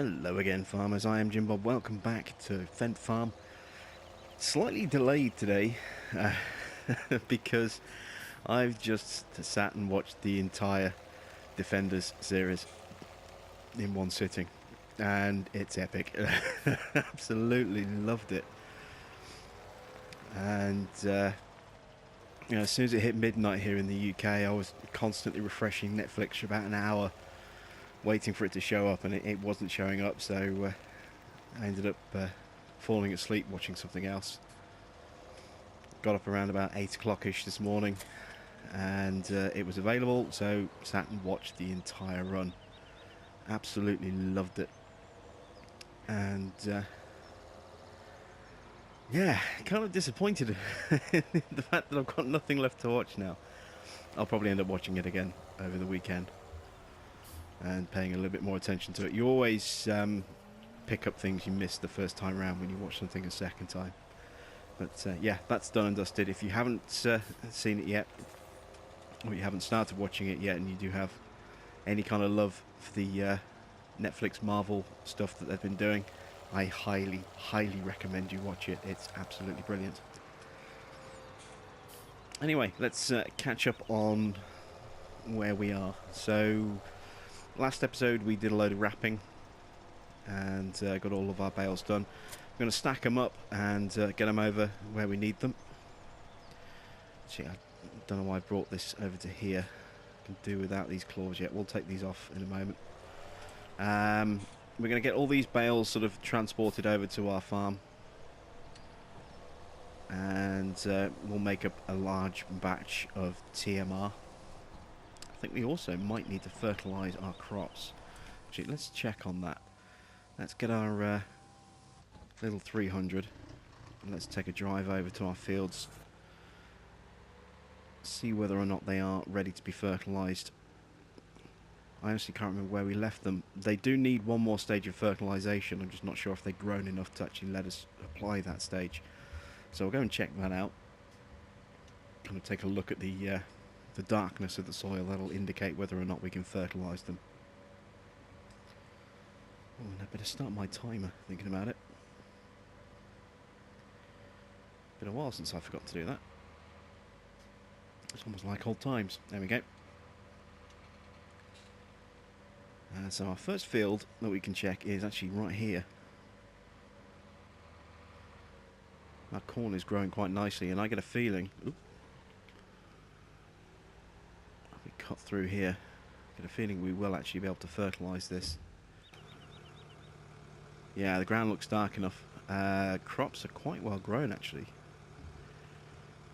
Hello again, farmers. I am Jim Bob. Welcome back to Fendt Farm. Slightly delayed today because I've just sat and watched the entire Defenders series in one sitting, and it's epic. Absolutely loved it. And as soon as it hit midnight here in the UK, I was constantly refreshing Netflix for about an hour, waiting for it to show up, and it wasn't showing up. So I ended up falling asleep watching something else. Got up around about 8 o'clock-ish this morning, and it was available, so sat and watched the entire run. Absolutely loved it. And yeah, kind of disappointed in the fact that I've got nothing left to watch now. I'll probably end up watching it again over the weekend and paying a little bit more attention to it. You always pick up things you missed the first time around when you watch something a second time. But yeah, that's done and dusted. If you haven't seen it yet, or you haven't started watching it yet, and you do have any kind of love for the Netflix Marvel stuff that they've been doing, I highly, highly recommend you watch it. It's absolutely brilliant. Anyway, let's catch up on where we are. So, last episode we did a load of wrapping and got all of our bales done. I'm going to stack them up and get them over where we need them. Actually, I don't know why I brought this over to here. I can do without these claws yet. We'll take these off in a moment. We're going to get all these bales sort of transported over to our farm, and we'll make up a large batch of TMR. I think we also might need to fertilise our crops. Actually, let's check on that. Let's get our little 300 and let's take a drive over to our fields, see whether or not they are ready to be fertilised. I honestly can't remember where we left them. They do need one more stage of fertilisation. I'm just not sure if they've grown enough to actually let us apply that stage. So we'll go and check that out. I'm going to take a look at the darkness of the soil. That'll indicate whether or not we can fertilise them. Oh, and I better start my timer, thinking about it. Been a while since I forgot to do that. It's almost like old times. There we go. So our first field that we can check is actually right here. Our corn is growing quite nicely, and I get a feeling... Oop, if we cut through here, I get a feeling we will actually be able to fertilise this. Yeah, the ground looks dark enough. Crops are quite well grown, actually.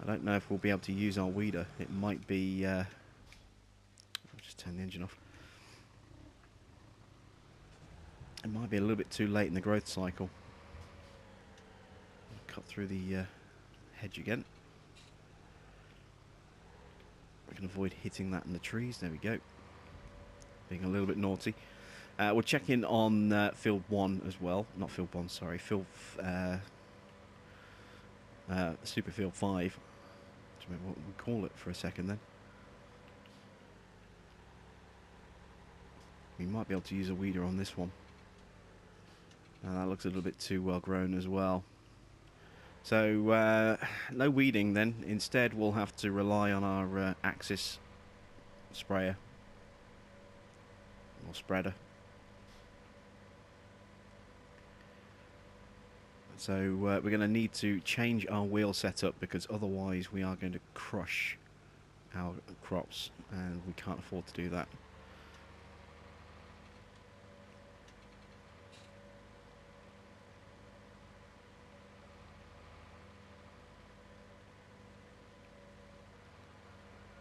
I don't know if we'll be able to use our weeder. It might be... I'll just turn the engine off. It might be a little bit too late in the growth cycle. Cut through the hedge again. We can avoid hitting that in the trees. There we go. Being a little bit naughty. We'll check in on field 1 as well. Not field 1, sorry. Field... Super field 5. I don't remember what we call it for a second then. We might be able to use a weeder on this one. That looks a little bit too well grown as well. So, no weeding then. Instead, we'll have to rely on our Axis sprayer. Or spreader. So, we're going to need to change our wheel setup, because otherwise we are going to crush our crops, and we can't afford to do that.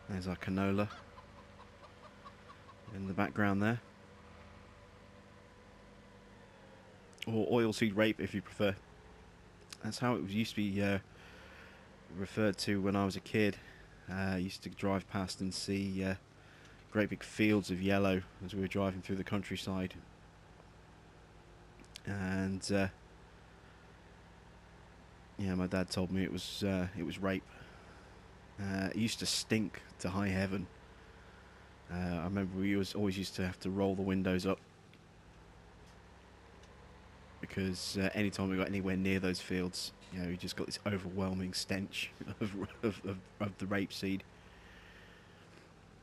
There's our canola in the background there. Or oilseed rape if you prefer. That's how it used to be referred to when I was a kid. I used to drive past and see great big fields of yellow as we were driving through the countryside. And yeah, my dad told me it was rape. It used to stink to high heaven. I remember we always used to have to roll the windows up because anytime we got anywhere near those fields, you know, you just got this overwhelming stench of the rapeseed.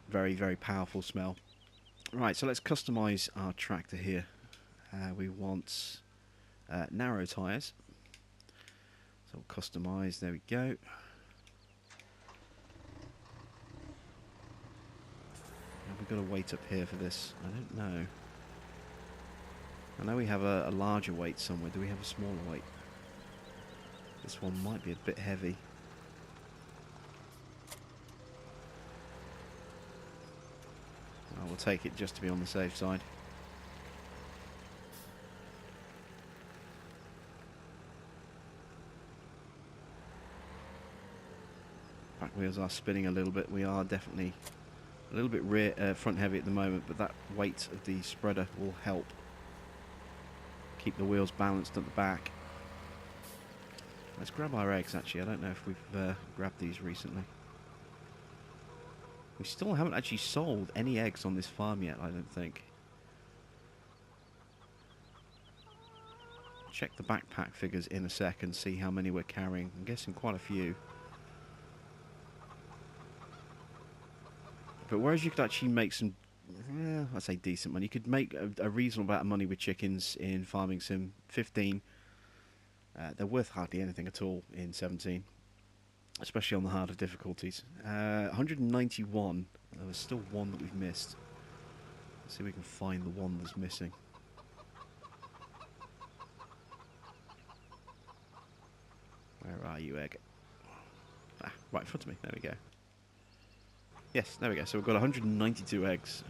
Very, very powerful smell. Right, so let's customise our tractor here. We want narrow tyres. So we'll customise, there we go. Have we got a weight up here for this? I don't know. I know we have a larger weight somewhere. Do we have a smaller weight? This one might be a bit heavy. I will take it just to be on the safe side. Back wheels are spinning a little bit. We are definitely a little bit rear, front heavy at the moment, but that weight of the spreader will help keep the wheels balanced at the back. Let's grab our eggs actually. I don't know if we've grabbed these recently. We still haven't actually sold any eggs on this farm yet, I don't think. Check the backpack figures in a second, see how many we're carrying. I'm guessing quite a few. But whereas you could actually make some, I'd say decent money. You could make a reasonable amount of money with chickens in Farming Sim 15. They're worth hardly anything at all in 17. Especially on the harder difficulties. 191. There's still one that we've missed. Let's see if we can find the one that's missing. Where are you, egg? Ah, right in front of me. There we go. Yes, there we go. So we've got 192 eggs.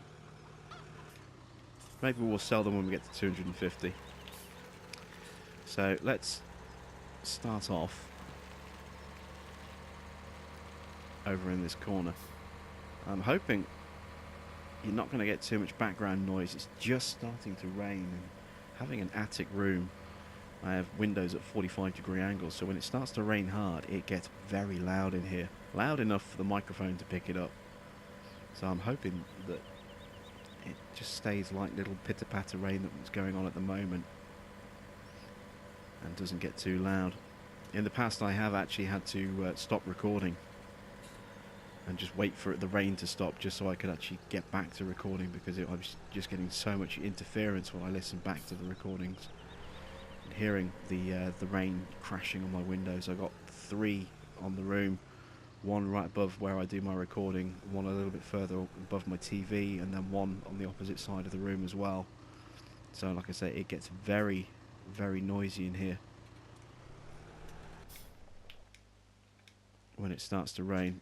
Maybe we'll sell them when we get to 250. So let's start off over in this corner. I'm hoping you're not going to get too much background noise. It's just starting to rain, and having an attic room, I have windows at 45-degree angles, so when it starts to rain hard, it gets very loud in here. Loud enough for the microphone to pick it up. So I'm hoping that it just stays like little pitter-patter rain that's going on at the moment and doesn't get too loud. In the past I have actually had to stop recording and just wait for the rain to stop just so I could actually get back to recording, because I was just getting so much interference when I listened back to the recordings and hearing the rain crashing on my windows. I got 3 on the room, one right above where I do my recording, one a little bit further above my TV, and then one on the opposite side of the room as well. So like I say, it gets very, very noisy in here when it starts to rain.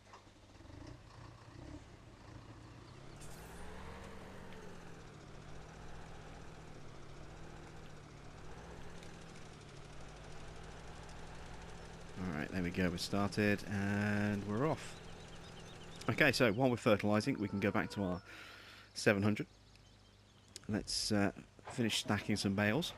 Alright, there we go, we're started and we're off. Okay, so while we're fertilising, we can go back to our 700. Let's finish stacking some bales.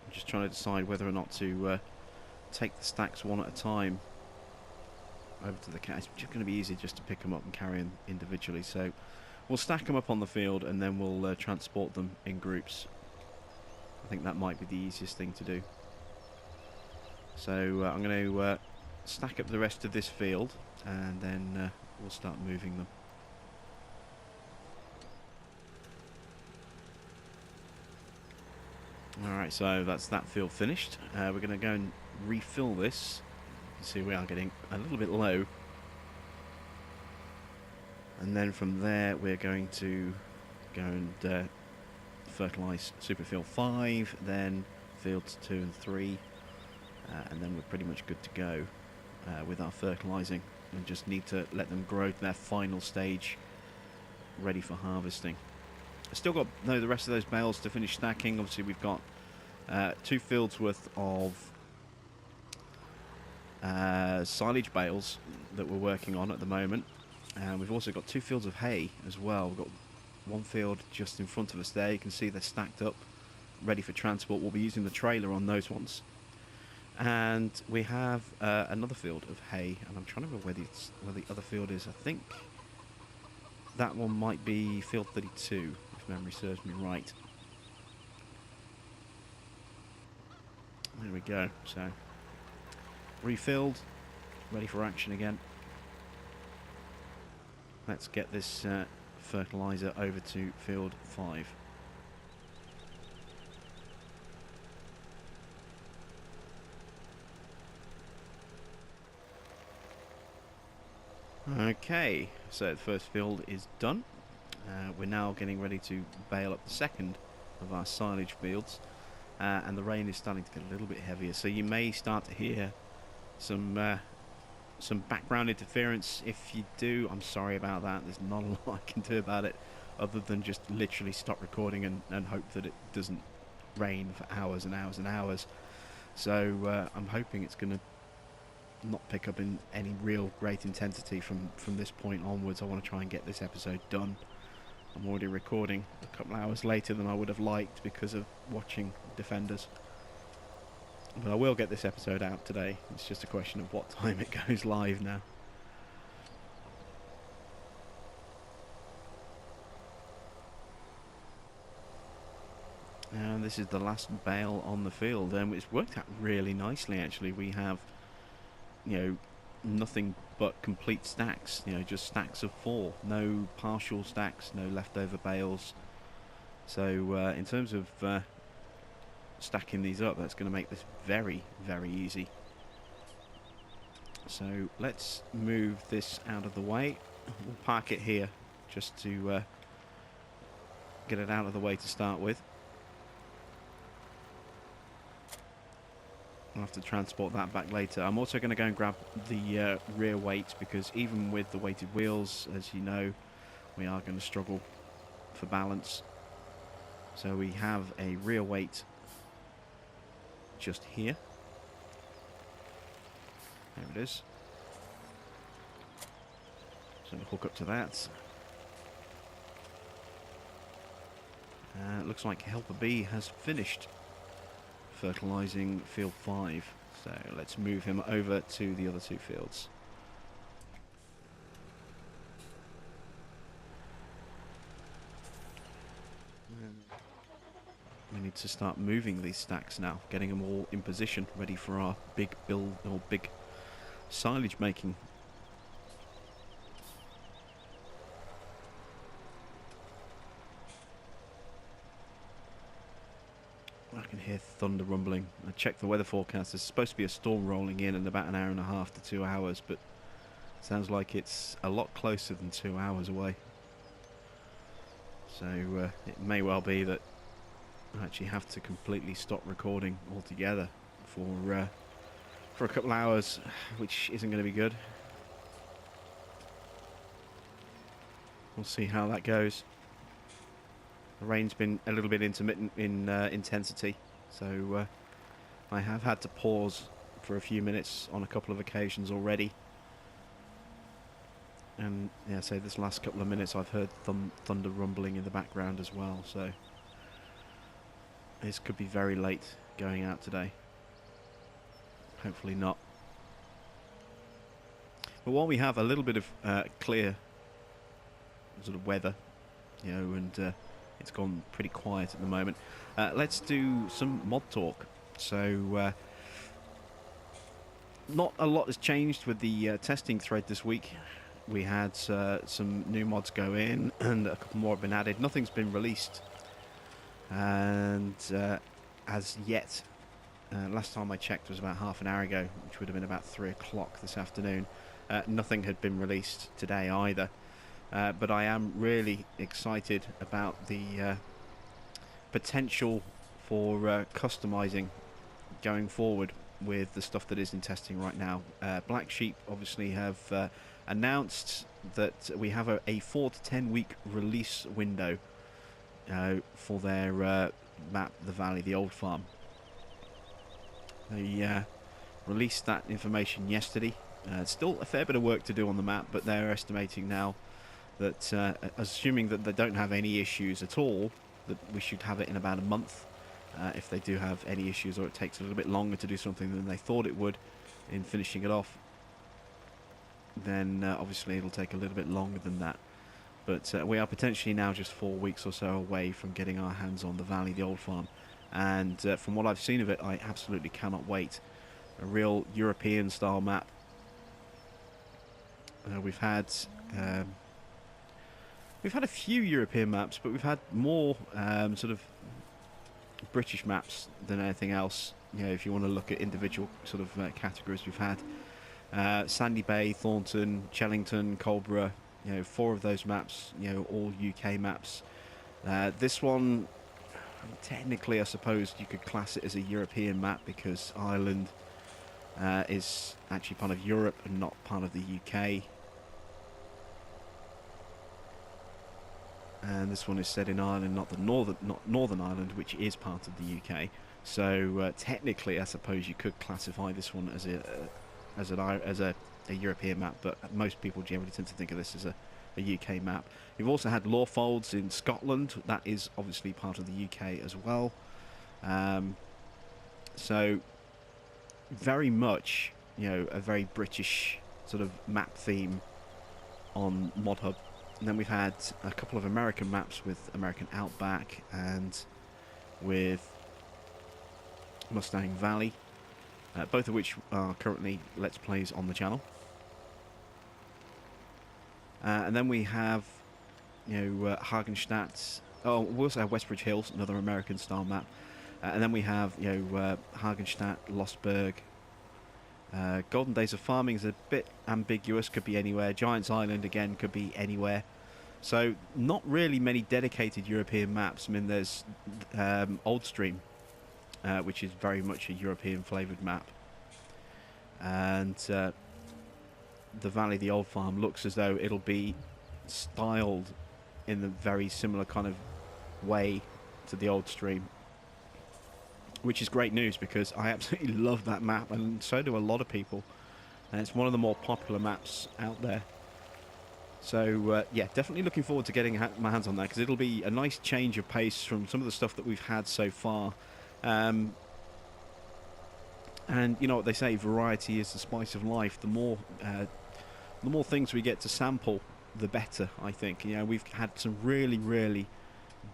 I'm just trying to decide whether or not to take the stacks one at a time over to the cat. It's just going to be easy just to pick them up and carry them individually. So we'll stack them up on the field and then we'll transport them in groups. I think that might be the easiest thing to do. So I'm going to stack up the rest of this field and then we'll start moving them. Alright, so that's that field finished. We're going to go and refill this. You can see we are getting a little bit low. And then from there we're going to go and fertilise Superfield 5, then fields 2 and 3, and then we're pretty much good to go with our fertilising, and just need to let them grow to their final stage, ready for harvesting. I've still got the rest of those bales to finish stacking. Obviously we've got 2 fields worth of silage bales that we're working on at the moment, and we've also got 2 fields of hay as well. We've got one field just in front of us there. You can see they're stacked up, ready for transport. We'll be using the trailer on those ones. And we have another field of hay, and I'm trying to remember where the other field is. I think that one might be field 32, if memory serves me right. There we go. So, refilled, ready for action again. Let's get this fertiliser over to field 5. Okay, so the first field is done. We're now getting ready to bale up the second of our silage fields, and the rain is starting to get a little bit heavier, so you may start to hear some background interference. If you do, I'm sorry about that. There's not a lot I can do about it other than just literally stop recording and hope that it doesn't rain for hours and hours and hours. So I'm hoping it's going to not pick up in any real great intensity from this point onwards. I want to try and get this episode done. I'm already recording a couple hours later than I would have liked because of watching Defenders. But I will get this episode out today. It's just a question of what time it goes live now. And this is the last bale on the field, and it's worked out really nicely actually. We have, you know, nothing but complete stacks, you know, just stacks of 4, no partial stacks, no leftover bales. So in terms of stacking these up, that's going to make this very, very easy. So let's move this out of the way. We'll park it here just to get it out of the way to start with. I'll have to transport that back later. I'm also going to go and grab the rear weight, because even with the weighted wheels, as you know, we are going to struggle for balance. So we have a rear weight just here. There it is. So we'll hook up to that. It looks like Helper B has finished fertilising field 5, so let's move him over to the other 2 fields. We need to start moving these stacks now, getting them all in position, ready for our big build or big silage making. I can hear thunder rumbling. I checked the weather forecast. There's supposed to be a storm rolling in about an hour and a half to 2 hours, but it sounds like it's a lot closer than 2 hours away. So it may well be that I actually have to completely stop recording altogether for a couple hours, which isn't going to be good. We'll see how that goes. The rain's been a little bit intermittent in intensity, so I have had to pause for a few minutes on a couple of occasions already. And yeah, so this last couple of minutes I've heard thunder rumbling in the background as well, so this could be very late going out today. Hopefully not. But while we have a little bit of clear sort of weather, you know, and it's gone pretty quiet at the moment, let's do some mod talk. So not a lot has changed with the testing thread this week. We had some new mods go in and a couple more have been added. Nothing's been released, and as yet, last time I checked was about half an hour ago, which would have been about 3 o'clock this afternoon. Nothing had been released today either. But I am really excited about the potential for customizing going forward with the stuff that is in testing right now. Black Sheep obviously have announced that we have a 4 to 10 week release window for their map, The Valley, the Old Farm. They released that information yesterday. Still a fair bit of work to do on the map, but they're estimating now that, assuming that they don't have any issues at all, that we should have it in about a month. if they do have any issues, or it takes a little bit longer to do something than they thought it would in finishing it off, then obviously it'll take a little bit longer than that. But we are potentially now just 4 weeks or so away from getting our hands on the Valley, the old farm. And from what I've seen of it, I absolutely cannot wait. A real European style map. We've had a few European maps, but we've had more sort of British maps than anything else. You know, if you want to look at individual sort of categories, we've had Sandy Bay, Thornton, Chellington, Colborough. You know, 4 of those maps. You know, all UK maps. This one, technically, I suppose you could class it as a European map because Ireland is actually part of Europe and not part of the UK. And this one is set in Ireland, not Northern Ireland, which is part of the UK. So technically, I suppose you could classify this one as a European map, but most people generally tend to think of this as a UK map. You've also had Lawfolds in Scotland. That is obviously part of the UK as well. So very much, you know, a very British sort of map theme on ModHub. And then we've had a couple of American maps with American Outback and with Mustang Valley, both of which are currently Let's Plays on the channel. And then we have, you know, Hagenstadt. Oh, we also have Westbridge Hills, another American style map. And then we have, you know, Hagenstadt, Lostberg. Golden Days of Farming is a bit ambiguous, could be anywhere. Giants Island, again, could be anywhere. So not really many dedicated European maps. I mean, there's Oldstream, which is very much a European flavoured map. And the Valley, the old farm, looks as though it'll be styled in a very similar kind of way to the Oldstream, which is great news because I absolutely love that map, and so do a lot of people, and it's one of the more popular maps out there. So yeah, definitely looking forward to getting my hands on that, because it'll be a nice change of pace from some of the stuff that we've had so far. And you know what they say, variety is the spice of life. The more things we get to sample, the better, I think. You know, we've had some really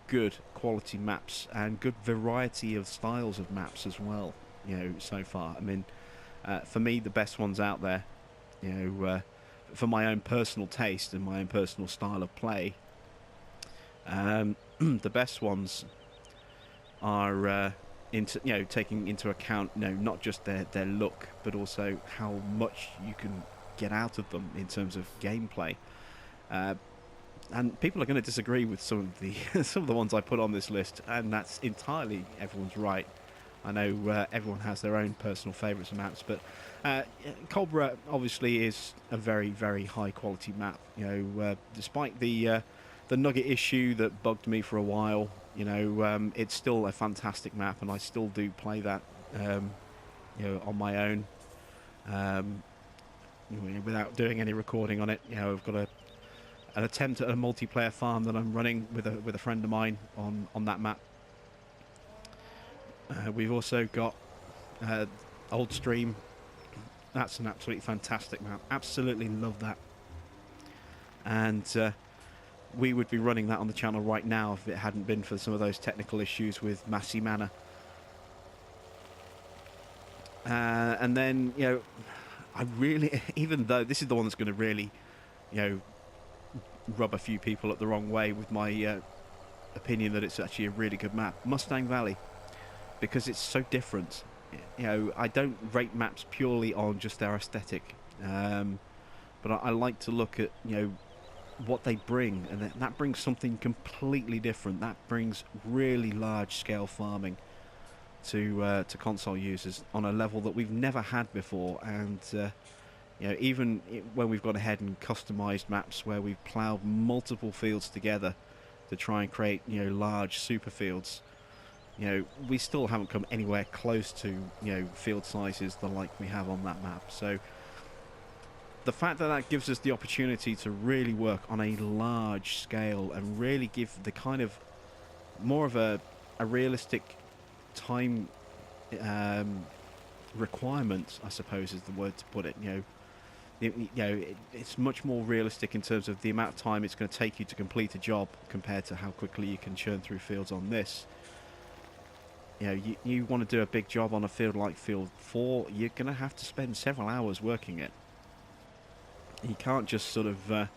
good quality maps and good variety of styles of maps as well, you know, so far. I mean, for me, the best ones out there, you know, for my own personal taste and my own personal style of play, the best ones are taking into account, you know, not just their look, but also how much you can get out of them in terms of gameplay. And people are going to disagree with some of the ones I put on this list, and that's entirely everyone's right. I know everyone has their own personal favourites of maps, but Colborough obviously is a very high quality map. You know, despite the nugget issue that bugged me for a while, you know, it's still a fantastic map, and I still do play that, you know, on my own, without doing any recording on it. You know, I've got an attempt at a multiplayer farm that I'm running with a friend of mine on that map. We've also got Oldstream. That's an absolutely fantastic map. Absolutely love that. And we would be running that on the channel right now if it hadn't been for some of those technical issues with Massey Manor. And then, you know, I really, even though this is the one that's going to really, you know, rub a few people up the wrong way with my opinion that it's actually a really good map, Mustang Valley, because it's so different. You know, I don't rate maps purely on just their aesthetic, but I like to look at, you know, what they bring, and that brings something completely different. That brings really large scale farming to console users on a level that we've never had before. And you know, even when we've gone ahead and customized maps where we've ploughed multiple fields together to try and create, you know, large super fields, you know, we still haven't come anywhere close to, you know, field sizes the like we have on that map. So the fact that that gives us the opportunity to really work on a large scale and really give the kind of more of a realistic time requirement, I suppose is the word to put it. It's much more realistic in terms of the amount of time it's going to take you to complete a job compared to how quickly you can churn through fields on this. You want to do a big job on a field like field 4, you're going to have to spend several hours working it. You can't just sort of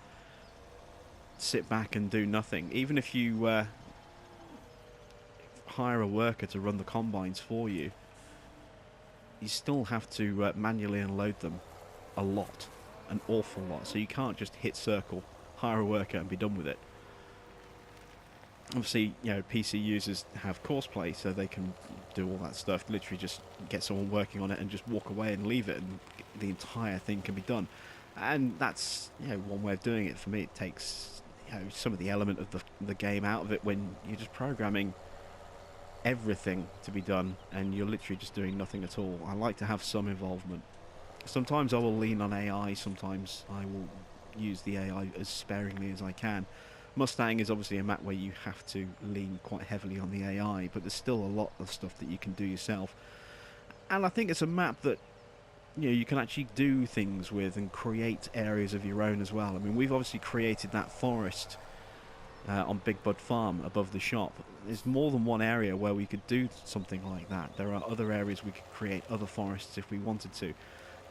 sit back and do nothing. Even if you hire a worker to run the combines for you, you still have to manually unload them a lot, an awful lot. So you can't just hit circle, hire a worker and be done with it. Obviously, PC users have courseplay, so they can do all that stuff. Literally just get someone working on it and just walk away and leave it, and the entire thing can be done. And that's one way of doing it. For me, it takes some of the element of the game out of it when you're just programming everything to be done and you're literally just doing nothing at all. I like to have some involvement. Sometimes I will lean on AI, sometimes I will use the AI as sparingly as I can. Mustang is obviously a map where you have to lean quite heavily on the AI, but there's still a lot of stuff that you can do yourself. And I think it's a map that you can actually do things with and create areas of your own as well. I mean, we've obviously created that forest on Big Bud Farm above the shop. There's more than one area where we could do something like that. There are other areas we could create other forests if we wanted to.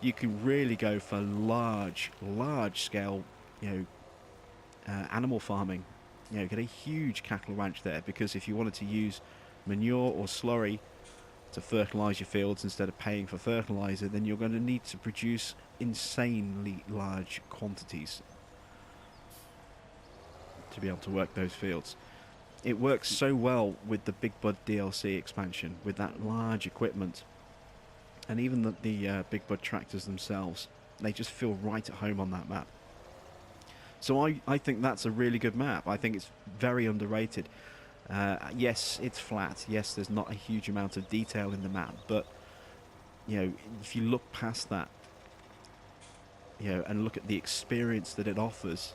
You can really go for large scale, animal farming. Get a huge cattle ranch there, because if you wanted to use manure or slurry to fertilise your fields instead of paying for fertiliser, then you're going to need to produce insanely large quantities to be able to work those fields. It works so well with the Big Bud DLC expansion, with that large equipment, and even the Big Bud tractors themselves. They just feel right at home on that map. So I think that's a really good map. I think it's very underrated. Yes, it's flat. Yes, there's not a huge amount of detail in the map, but if you look past that, and look at the experience that it offers,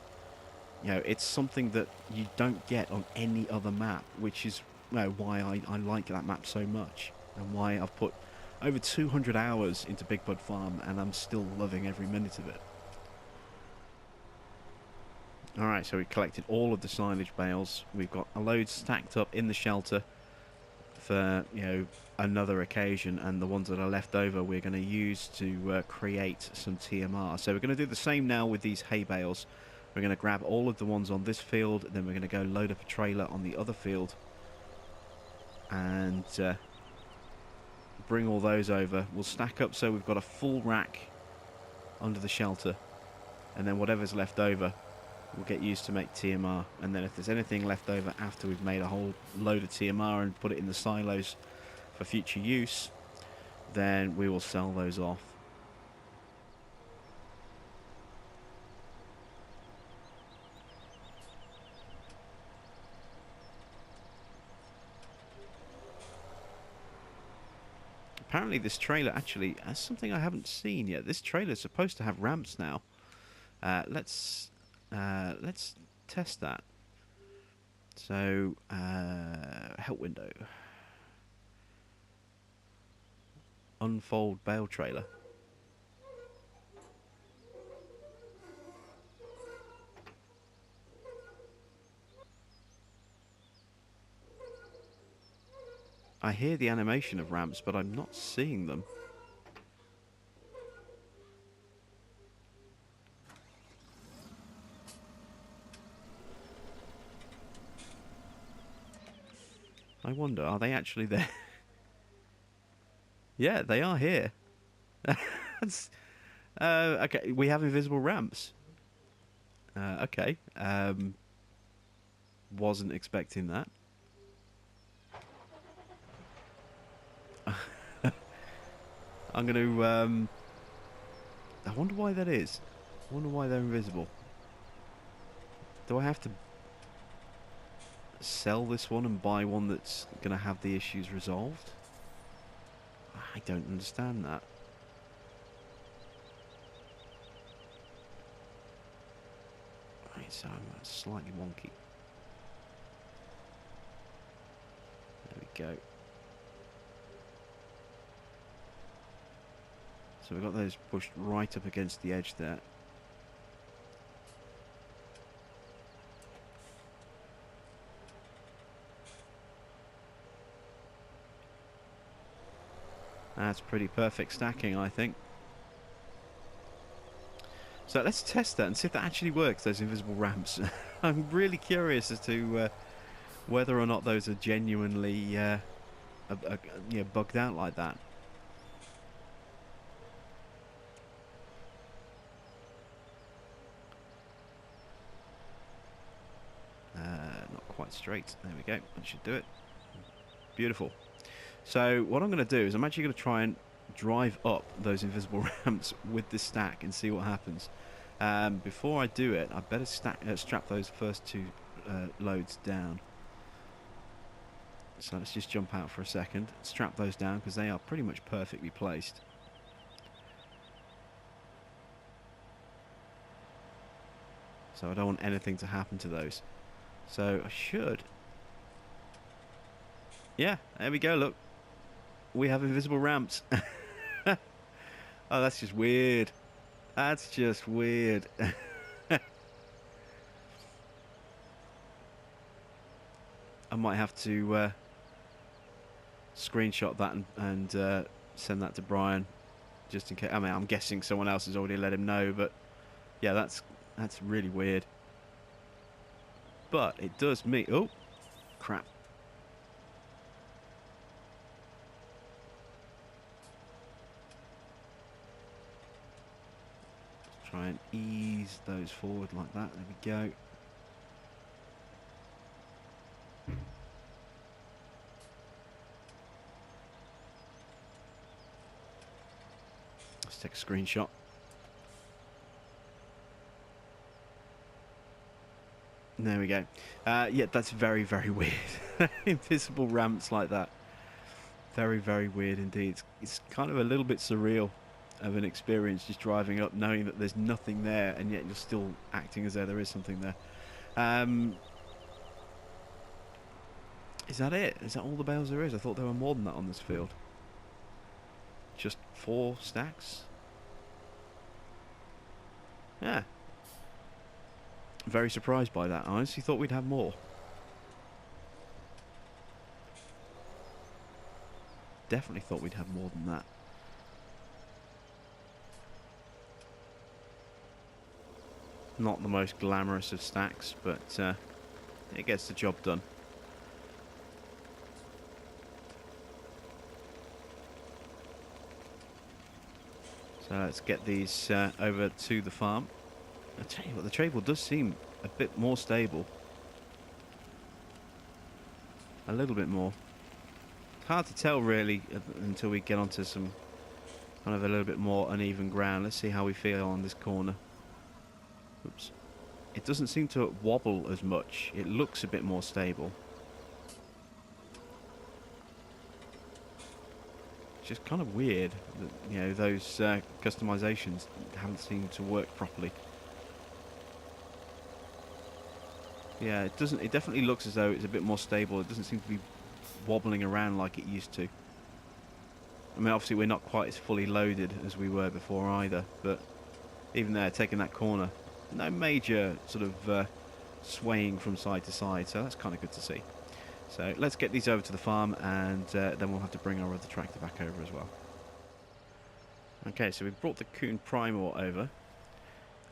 it's something that you don't get on any other map, which is why I like that map so much, and why I've put over 200 hours into Big Bud Farm, and I'm still loving every minute of it. Alright, so we collected all of the silage bales. We've got a load stacked up in the shelter for, another occasion, and the ones that are left over we're going to use to create some TMR. So we're going to do the same now with these hay bales. We're going to grab all of the ones on this field, then we're going to go load up a trailer on the other field and bring all those over. We'll stack up so we've got a full rack under the shelter, and then whatever's left over we'll get used to make TMR, and then if there's anything left over after we've made a whole load of TMR and put it in the silos for future use, then we will sell those off. Apparently this trailer actually has something I haven't seen yet. This trailer is supposed to have ramps now. Let's test that. So, help window. Unfold bale trailer. I hear the animation of ramps, but I'm not seeing them. I wonder, are they actually there? Yeah, they are here. Okay, we have invisible ramps. Okay. Wasn't expecting that. I'm going to... I wonder why that is. I wonder why they're invisible. Do I have to sell this one and buy one that's going to have the issues resolved? I don't understand that. Right, so that's slightly wonky. There we go. So we've got those pushed right up against the edge there. That's pretty perfect stacking, I think. So let's test that and see if that actually works, those invisible ramps. I'm really curious as to whether or not those are genuinely you know, bugged out like that. Not quite straight. There we go. That should do it. Beautiful. So what I'm going to do is I'm actually going to try and drive up those invisible ramps with this stack and see what happens. Before I do it, I better strap those first two loads down. So let's just jump out for a second, strap those down because they are pretty much perfectly placed. So I don't want anything to happen to those. So I should... Yeah, there we go, look. We have invisible ramps. Oh, that's just weird. That's just weird. I might have to screenshot that and send that to Brian, just in case. I mean, I'm guessing someone else has already let him know, but yeah, that's really weird. But it does mean... Oh, crap. Try and ease those forward like that. There we go. Let's take a screenshot. There we go. Yeah, that's very, very weird. Invisible ramps like that. Very, very weird indeed. It's kind of a little bit surreal of an experience just driving up knowing that there's nothing there and yet you're still acting as though there is something there. Is that it? Is that all the bales there is? I thought there were more than that on this field. Just 4 stacks? Yeah. Very surprised by that. I honestly thought we'd have more. Definitely thought we'd have more than that. Not the most glamorous of stacks, but it gets the job done. So let's get these over to the farm. I tell you what, the trade does seem a bit more stable. A little bit more. Hard to tell really until we get onto some kind of a little bit more uneven ground. Let's see how we feel on this corner. Oops. It doesn't seem to wobble as much. It looks a bit more stable. It's just kind of weird that, you know, those customizations haven't seemed to work properly. Yeah, it doesn't. It definitely looks as though it's a bit more stable. It doesn't seem to be wobbling around like it used to. I mean, obviously we're not quite as fully loaded as we were before either, but even there, taking that corner, no major sort of swaying from side to side, so that's kind of good to see. So let's get these over to the farm, and then we'll have to bring our other tractor back over as well. Okay, so we've brought the Kuhn Primor over,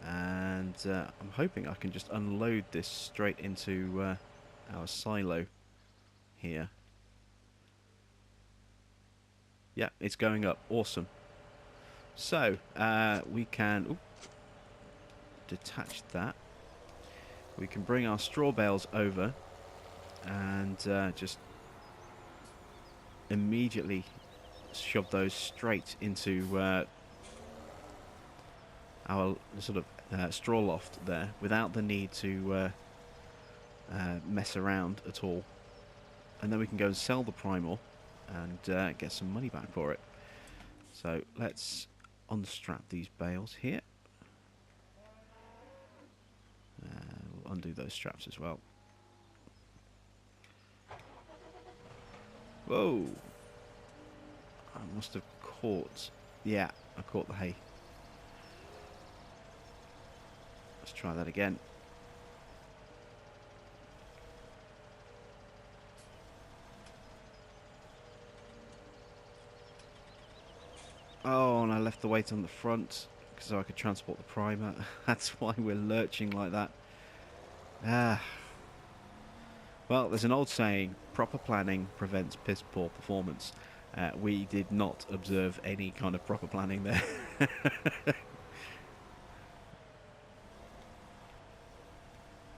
and I'm hoping I can just unload this straight into our silo here. Yeah, it's going up. Awesome. So we can detach that. We can bring our straw bales over and just immediately shove those straight into our sort of straw loft there without the need to mess around at all. And then we can go and sell the Primor and get some money back for it. So let's unstrap these bales here. We'll undo those straps as well. Whoa! I must have caught Yeah, I caught the hay. Let's try that again. Oh, and I left the weight on the front so I could transport the primer. That's why we're lurching like that. Ah. Well, there's an old saying, proper planning prevents piss poor performance. We did not observe any kind of proper planning there.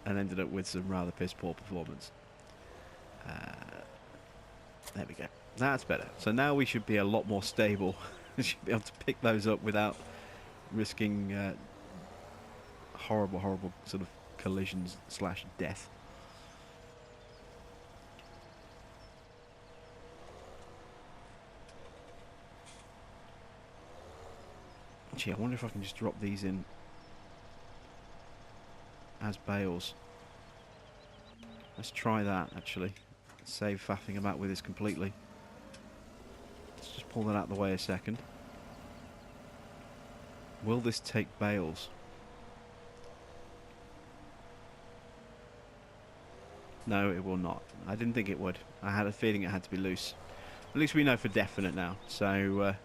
And ended up with some rather piss poor performance. There we go. That's better. So now we should be a lot more stable. We should be able to pick those up without risking horrible, horrible sort of collisions / death. Gee, I wonder if I can just drop these in as bales. Let's try that, actually. Save faffing about with this completely. Let's just pull that out of the way a second. Will this take bales? No, it will not. I didn't think it would. I had a feeling it had to be loose. At least we know for definite now. So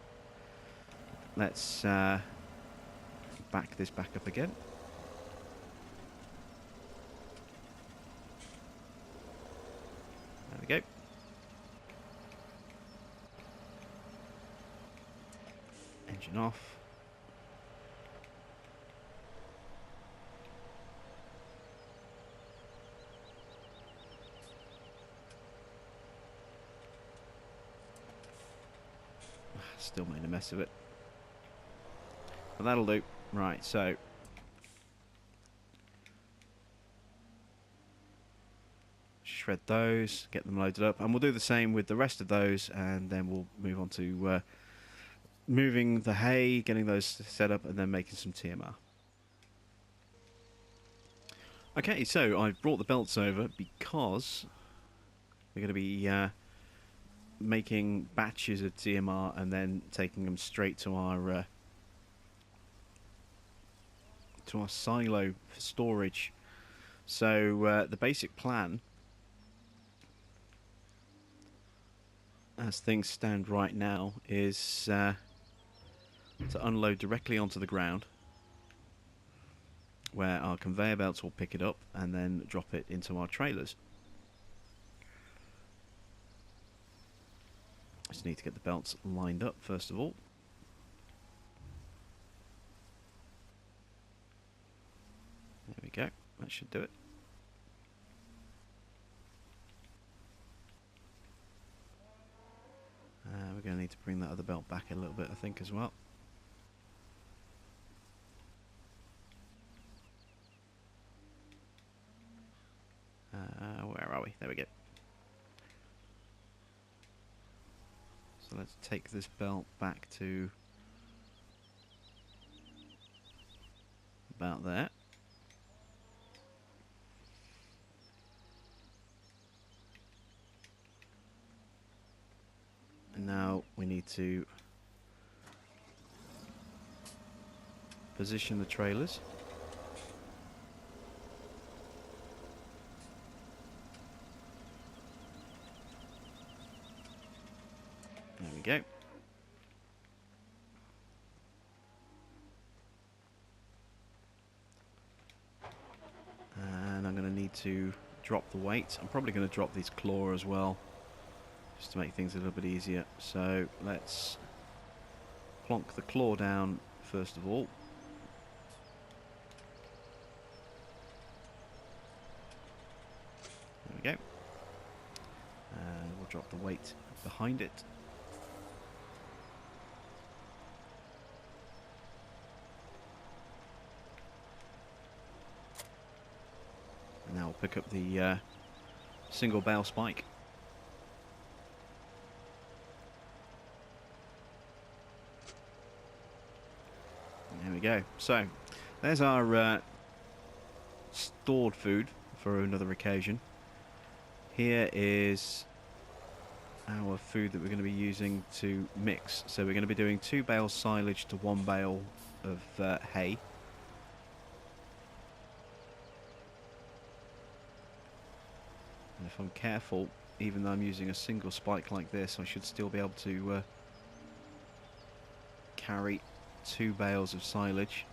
let's back this back up again. There we go. Engine off. Still made a mess of it. But that'll do. Right, so shred those, get them loaded up, and we'll do the same with the rest of those, and then we'll move on to moving the hay, getting those set up, and then making some TMR. Okay, so I've brought the belts over because we're going to be making batches of TMR and then taking them straight to our silo for storage. So the basic plan, as things stand right now, is to unload directly onto the ground, where our conveyor belts will pick it up and then drop it into our trailers. Just need to get the belts lined up first of all. There we go, that should do it. We're going to need to bring that other belt back a little bit, I think, as well. Where are we? There we go. So let's take this belt back to about there. And now we need to position the trailers. There we go. And I'm going to need to drop the weight. I'm probably going to drop these claw as well, just to make things a little bit easier. So let's plonk the claw down first of all. There we go. And we'll drop the weight behind it. And now we'll pick up the single bale spike. There we go. So there's our stored food for another occasion. Here is our food that we're going to be using to mix. So we're going to be doing 2 bales silage to 1 bale of hay. And if I'm careful, even though I'm using a single spike like this, I should still be able to carry 2 bales of silage.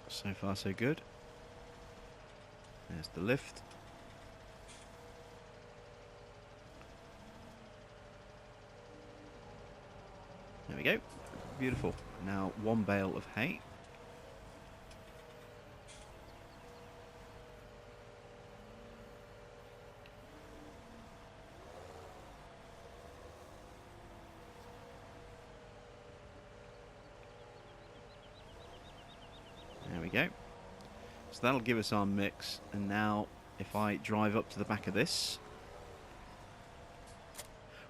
So far so good. There's the lift. There we go. Beautiful. Now 1 bale of hay. There we go. So that'll give us our mix. And now if I drive up to the back of this.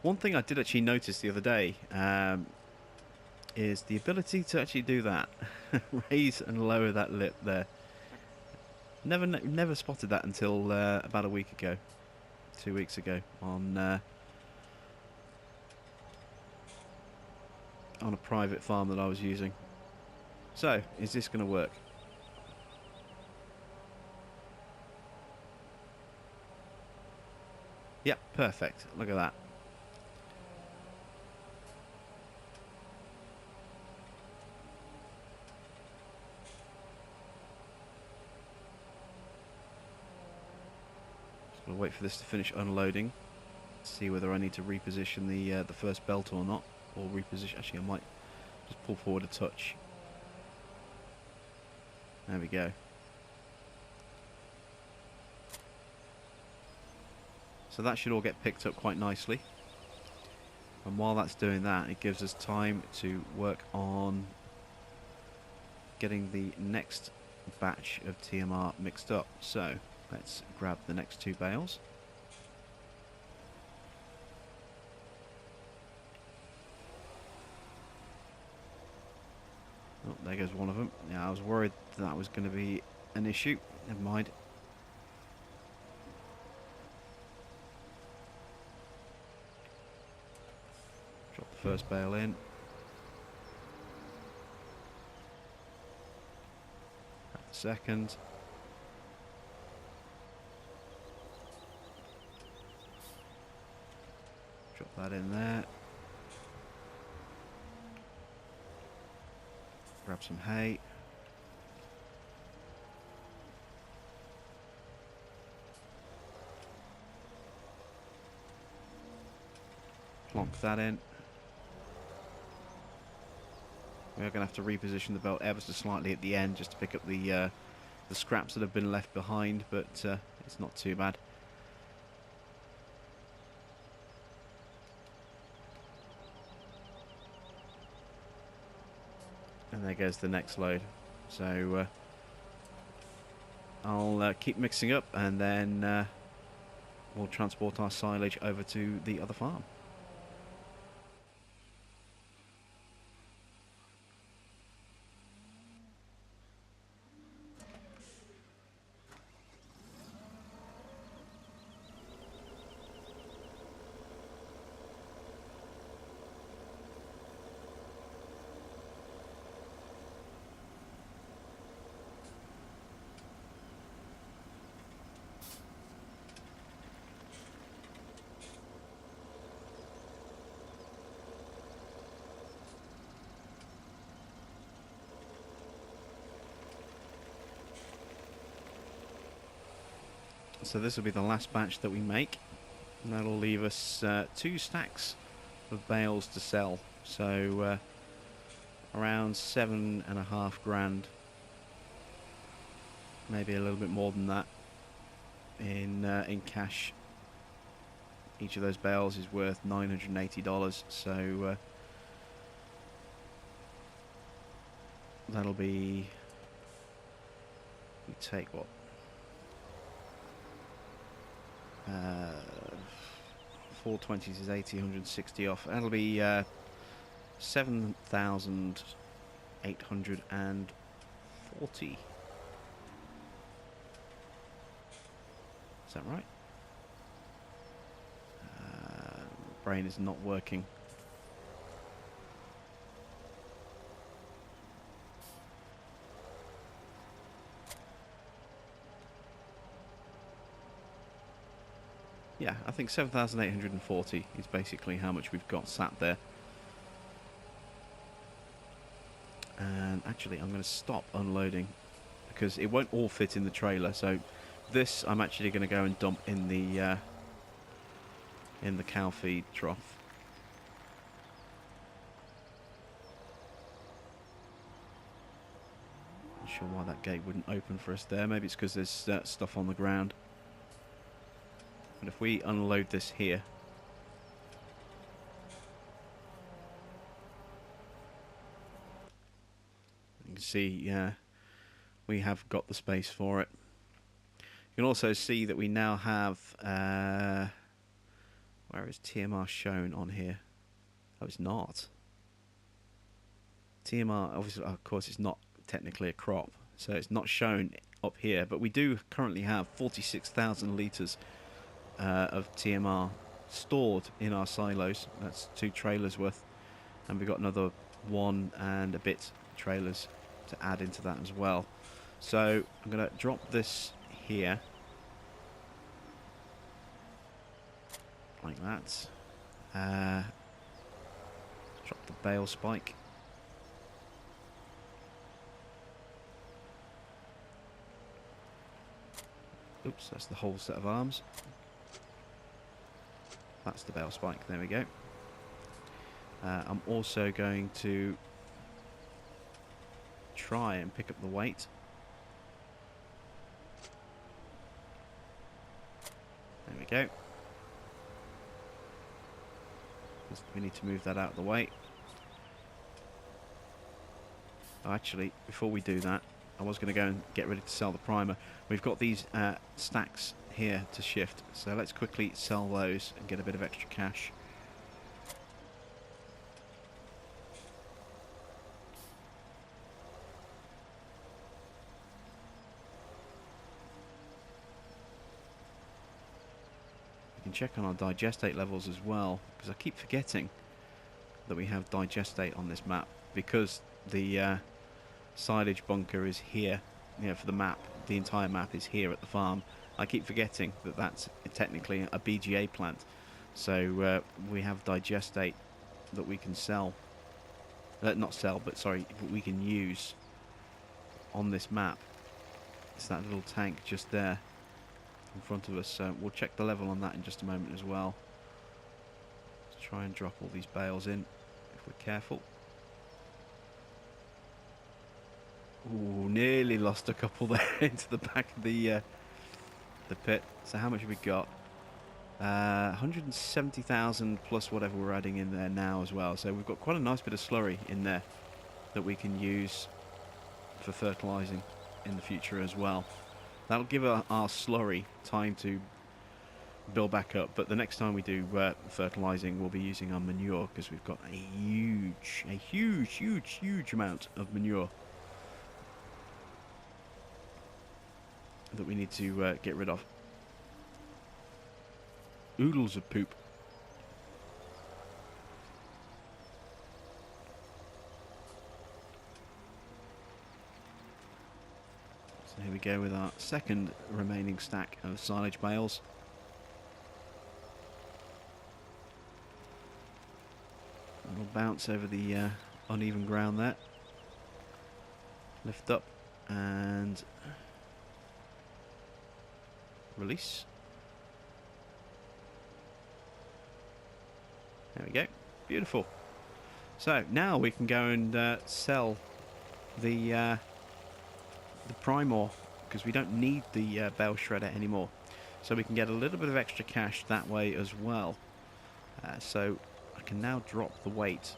One thing I did actually notice the other day is the ability to actually do that. Raise and lower that lip there. Never spotted that until about a week ago. 2 weeks ago on a private farm that I was using. So, is this going to work? Yep, perfect. Look at that. Just going to wait for this to finish unloading. See whether I need to reposition the first belt or not. Or reposition... Actually, I might just pull forward a touch. There we go. So that should all get picked up quite nicely. And while that's doing that, it gives us time to work on getting the next batch of TMR mixed up. So let's grab the next 2 bales. Oh, there goes one of them. Yeah, I was worried that was going to be an issue. Never mind. Drop the first bale in. Grab the second. Drop that in there. Grab some hay. Plonk that in. We're going to have to reposition the belt ever so slightly at the end just to pick up the scraps that have been left behind, but it's not too bad. And there goes the next load. So I'll keep mixing up, and then we'll transport our silage over to the other farm. So this will be the last batch that we make, and that'll leave us 2 stacks of bales to sell. So around 7.5 grand, maybe a little bit more than that in cash. Each of those bales is worth $980. So that'll be, we take what? 420s is 80, 160 off. That'll be 7,000 840. Is that right? Brain is not working. Yeah, I think 7,840 is basically how much we've got sat there. And actually, I'm going to stop unloading because it won't all fit in the trailer. So this, I'm actually going to go and dump in the cow feed trough. Not sure why that gate wouldn't open for us there. Maybe it's because there's stuff on the ground. But if we unload this here, you can see we have got the space for it. You can also see that we now have where is TMR shown on here? Oh, it's not. TMR, obviously, of course, it's not technically a crop, so it's not shown up here, but we do currently have 46,000 litres of TMR stored in our silos. That's 2 trailers worth, and we've got another 1 and a bit trailers to add into that as well. So I'm going to drop this here like that. Drop the bale spike. Oops, that's the whole set of arms. That's the bale spike, there we go. I'm also going to try and pick up the weight. There we go. We need to move that out of the way. Oh, actually, before we do that, I was going to go and get ready to sell the primer. We've got these stacks here to shift, so let's quickly sell those and get a bit of extra cash. We can check on our digestate levels as well, because I keep forgetting that we have digestate on this map, because the silage bunker is here, you know, for the map. The entire map is here at the farm. I keep forgetting that that's technically a BGA plant. So we have digestate that we can sell. Not sell, but sorry, we can use on this map. It's that little tank just there in front of us. So we'll check the level on that in just a moment as well. Let's try and drop all these bales in if we're careful. Ooh, nearly lost a couple there into the back of the pit. So how much have we got? 170,000 plus whatever we're adding in there now as well. So we've got quite a nice bit of slurry in there that we can use for fertilising in the future as well. That'll give our slurry time to build back up. But the next time we do fertilising, we'll be using our manure, because we've got a huge amount of manure that we need to get rid of. Oodles of poop. So here we go with our second remaining stack of silage bales. And we'll bounce over the uneven ground there. Lift up and release. There we go. Beautiful. So now we can go and sell the Primor, because we don't need the bale shredder anymore. So we can get a little bit of extra cash that way as well. So I can now drop the weight.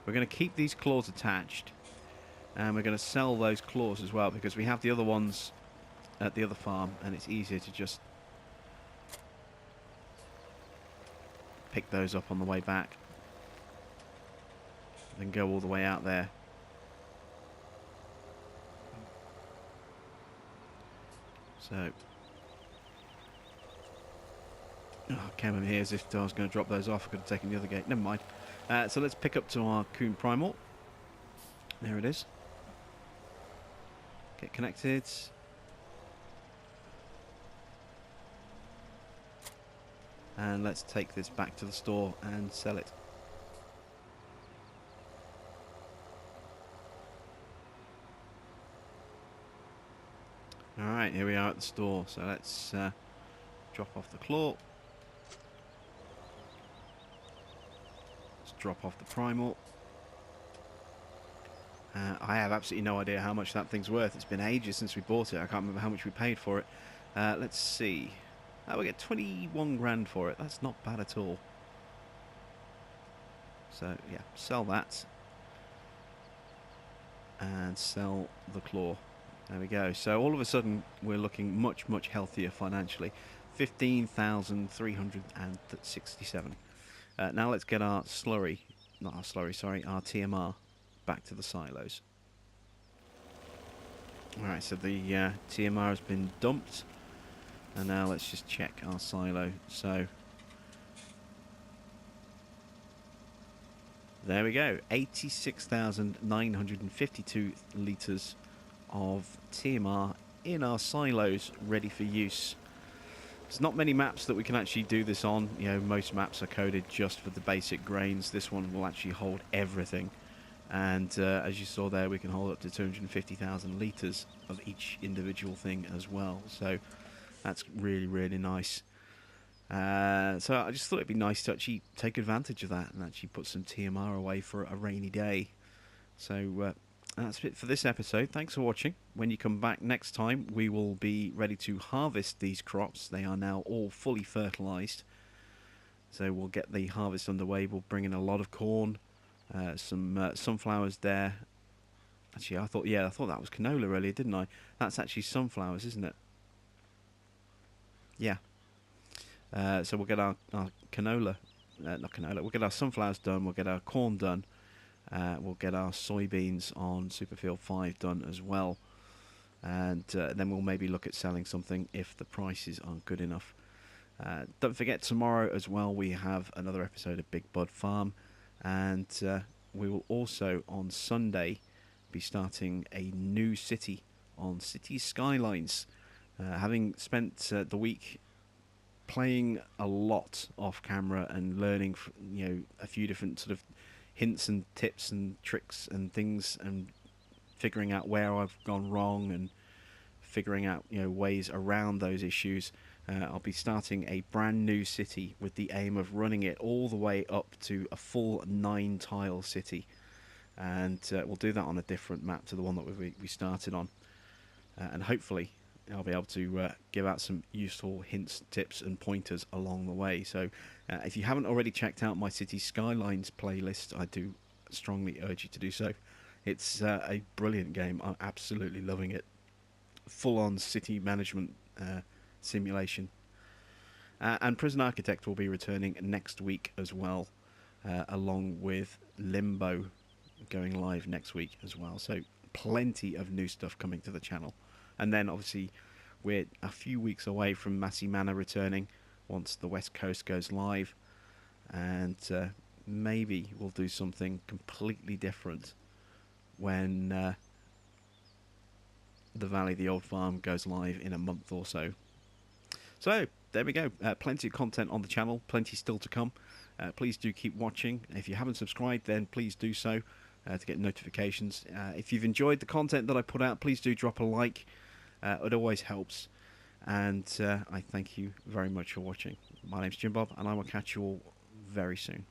We're going to keep these claws attached, and we're going to sell those claws as well, because we have the other ones at the other farm, and it's easier to just pick those up on the way back. than go all the way out there. So, oh, came in here as if I was going to drop those off. I could have taken the other gate. Never mind. So let's pick up to our Coon Primal. There it is. Get connected. And let's take this back to the store and sell it. Alright, here we are at the store. So let's drop off the claw. Let's drop off the primal. I have absolutely no idea how much that thing's worth. It's been ages since we bought it. I can't remember how much we paid for it. Let's see. We get 21 grand for it. That's not bad at all. So, yeah, sell that. And sell the claw. There we go. So all of a sudden, we're looking much, much healthier financially. 15,367. Now let's get our slurry, not our slurry, sorry, our TMR back to the silos. Alright, so the TMR has been dumped. And now let's just check our silo. So there we go. 86,952 litres of TMR in our silos ready for use. There's not many maps that we can actually do this on. You know, most maps are coded just for the basic grains. This one will actually hold everything. And as you saw there, we can hold up to 250,000 litres of each individual thing as well. So that's really, really nice. So I just thought it'd be nice to actually take advantage of that and actually put some TMR away for a rainy day. So that's it for this episode. Thanks for watching. When you come back next time, we will be ready to harvest these crops. They are now all fully fertilised. So we'll get the harvest underway. We'll bring in a lot of corn, some sunflowers there. Actually, I thought that was canola earlier, didn't I? That's actually sunflowers, isn't it? Yeah. So we'll get our canola, not canola, we'll get our sunflowers done, we'll get our corn done, we'll get our soybeans on Superfield 5 done as well, and then we'll maybe look at selling something if the prices aren't good enough. Don't forget, tomorrow as well we have another episode of Big Bud Farm, and we will also on Sunday be starting a new city on City Skylines. Having spent the week playing a lot off camera and learning, a few different sort of hints and tips and tricks and things, and figuring out where I've gone wrong and figuring out ways around those issues. I'll be starting a brand new city with the aim of running it all the way up to a full 9-tile city, and we'll do that on a different map to the one that we started on, and hopefully I'll be able to give out some useful hints, tips and pointers along the way. So if you haven't already checked out my City Skylines playlist, I do strongly urge you to do so. It's a brilliant game. I'm absolutely loving it. Full-on city management simulation. And Prison Architect will be returning next week as well, along with Limbo going live next week as well. So plenty of new stuff coming to the channel. And then obviously we're a few weeks away from Massey Manor returning once the West Coast goes live, and maybe we'll do something completely different when the Valley of the Old Farm goes live in a month or so. So there we go, plenty of content on the channel, plenty still to come. Please do keep watching. If you haven't subscribed, then please do so to get notifications. If you've enjoyed the content that I put out, please do drop a like. It always helps, and I thank you very much for watching. My name's Jim Bob, and I will catch you all very soon.